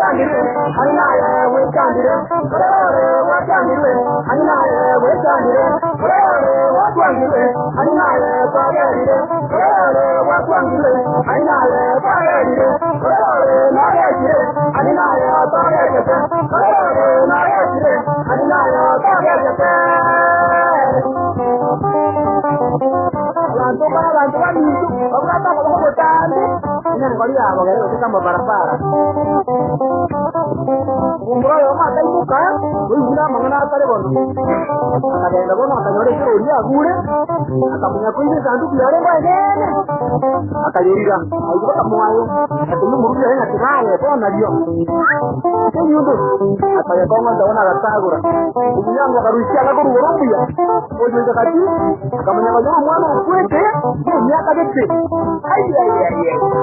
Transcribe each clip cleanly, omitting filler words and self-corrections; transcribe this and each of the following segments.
wetandire aninaye wetandire orore wetandire aninaye wetandire orore wetandire aninaye pagerire orore wetandire aninaye pagerire orore nagerire aninaye pagerire orore nagerire aninaye pagerire abantu bamitu bakata bakotande ina ngoli yabo gero kama barabara umro yo mata ibuka uina mangana tare bono akagenda bono akanyore kuri agure akamunya kuize sandu byare bagene akayirira ayibo kamwayo atumu muruye yana tiraye bona dio enyundo akaya konga ndabona agatagura ubunyango akarushya agakuru urumbuya oje zakati akamunya bayo mwana ukwete myaka bete ayi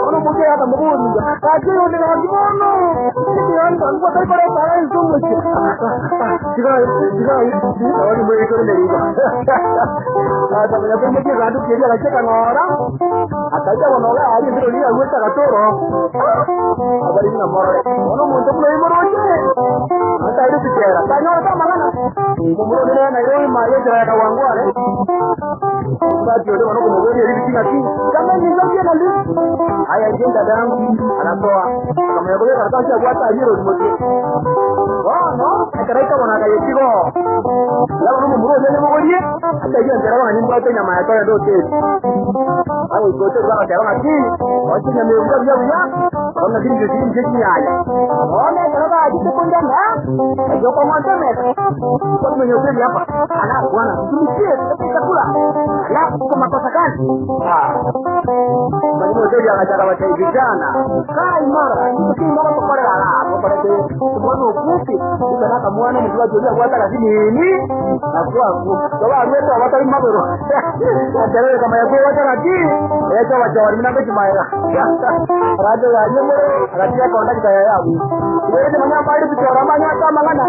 ono muke aka mubuni akajiro ne bagibono ndiyo ngo tari para para insumu diga awali mwe ko ne riba ata mwe ko muke randu kiri akacheka ngora akaja bonoga ari ndiro ni agweta gatoro abari na morore ono muntu mwe moroje ata iri tikera kanyo ta magana mumuro ne na iro maye jara wangware bado ndio wanaona kumwona hivi kinati kama ni ndio na lift haya jenda damu anatoa kama yeye karatasi ya kuata ajiro zimote no akaraika wanaga yetigo la wanaona muro ndio mmoja hata hiyo ndio wanaona tena mayato ya dote hayo ikote kwa kwa kati watu ni mmoja mmoja ona dingi dingi haya ona kama ajito kundana ndio kwa mwanzo kwa mwenye hotel hapa ana bwana tumikie chakula la kama kosa gani bali hotel anataka watu vijana kai mara kimba kwa pale la kwa pale mbona ukupi unataka mwana mtu ajue kwa hata nini na kwa wewe watu mabero ndio kama yako watu rati eto wajawari mna kwa maera radio ya nyemo radio konda kaya yao wewe mwana mbali kuchora manya kama ngana